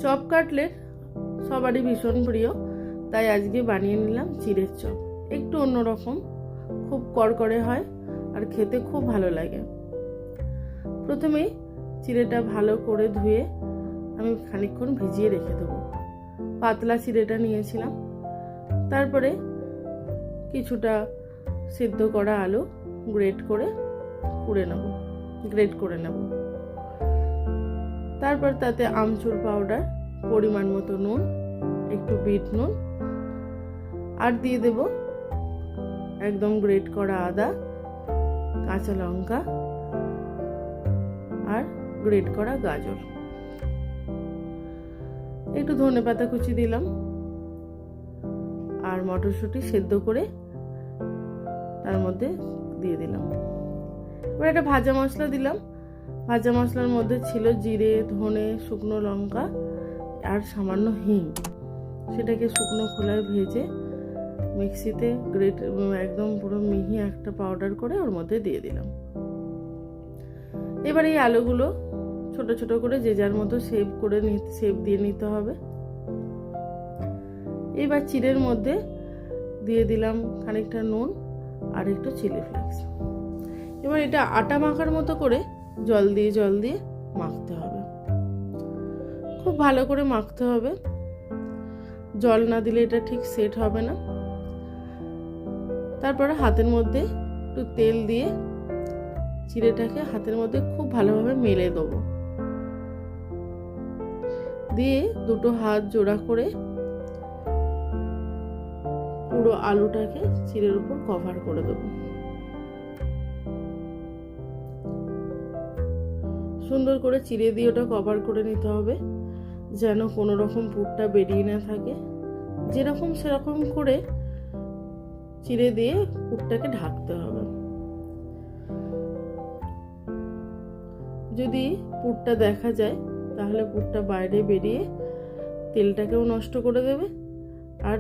Chop cutlet সবারই ভীষণ প্রিয়, তাই আজকে বানিয়ে নিলাম চিড়ের চপ। একটু অন্যরকম, খুব কড়কড়ে হয় আর খেতে খুব ভালো লাগে। প্রথমেই চিড়েটা ভালো করে ধুয়ে আমি খানিকক্ষণ ভিজিয়ে রেখে দেবো। পাতলা চিড়েটা নিয়েছিলাম। তারপরে কিছুটা সিদ্ধ করা আলু গ্রেট করে নেব। তারপর তাতে আমচুর পাউডার, পরিমাণ মতো নুন, একটু বিট নুন, আর দিয়ে দেব একদম গ্রেট করা আদা, কাঁচা লঙ্কা আর গ্রেট করা গাজর, একটু ধনেপাতা কুচি দিলাম আর মটরশুঁটি সেদ্ধ করে তার মধ্যে দিয়ে দিলাম। এবার একটা ভাজা মশলা দিলাম। ভাজা মশলার মধ্যে ছিল জিরে, ধনে, শুকনো লঙ্কা আর সামান্য হিং। সেটাকে শুকনো খোলায় ভেজে মিক্সিতে একদম পুরো মিহি একটা পাউডার করে ওর মধ্যে দিয়ে দিলাম। এবার এই আলুগুলো ছোট ছোট করে যে যার মতো শেপ দিয়ে নিতে হবে। এবার চিড়ের মধ্যে দিয়ে দিলাম খানিকটা নুন আর একটু চিলি ফ্লেক্স। এবার এটা আটা মাখার মতো করে জল দিয়ে মাখতে হবে। খুব ভালো করে মাখতে হবে, জল না দিলে এটা ঠিক সেট হবে না। তারপরে হাতের মধ্যে একটু তেল দিয়ে চিড়েটাকে হাতের মধ্যে খুব ভালোভাবে মেলে দেবো। দিয়ে দুটো হাত জোড়া করে পুরো আলুটাকে চিড়ের উপর কভার করে দেবো। সুন্দর করে চিড়ে দিয়ে ওটা কভার করে নিতে হবে, যেন কোনো রকম পুরটা বেরিয়ে না থাকে। যেরকম সেরকম করে চিড়ে দিয়ে পুরটাকে ঢাকতে হবে। যদি পুরটা দেখা যায় তাহলে পুরটা বাইরে বেরিয়ে তেলটাকেও নষ্ট করে দেবে আর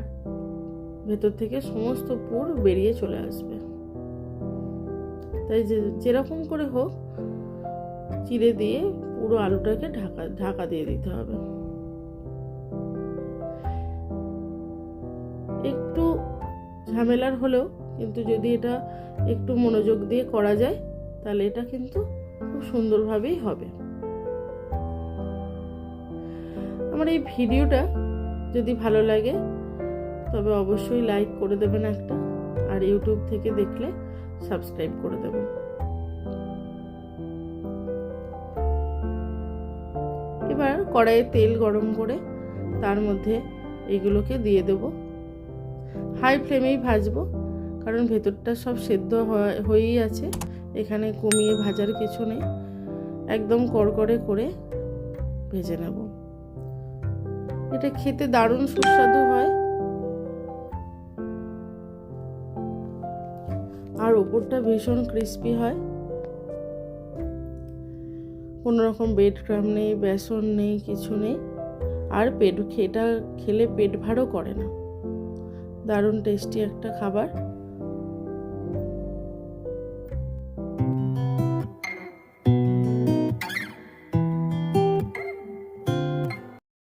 ভেতর থেকে সমস্ত পুর বেরিয়ে চলে আসবে। তাই যেরকম করে হোক চিড়ে দিয়ে পুরো আলুটাকে ঢাকা দিয়ে দিতে হবে। একটু ঝামেলার হলেও কিন্তু যদি এটা একটু মনোযোগ দিয়ে করা যায় তাহলে এটা কিন্তু খুব সুন্দরভাবেই হবে। আমার এই ভিডিওটা যদি ভালো লাগে তবে অবশ্যই লাইক করে দেবেন একটা, আর ইউটিউব থেকে দেখলে সাবস্ক্রাইব করে দেবেন। এবার কড়াইয়ে তেল গরম করে তার মধ্যে এগুলোকে দিয়ে দেব। হাই ফ্লেমেই ভাজবো, কারণ ভেতরটা সব সেদ্ধ হয়েই আছে, এখানে কমিয়ে ভাজার কিছু নেই। একদম কড়কড়ে করে ভেজে নেব। এটা খেতে দারুণ সুস্বাদু হয় আর উপরটা ভীষণ ক্রিস্পি হয়। কোনো রকম ব্রেড ক্রাম্ব নেই, বেসন নেই, কিছু নেই। আর এটা খেলে পেট ভারও করে না। দারুণ টেস্টি একটা খাবার।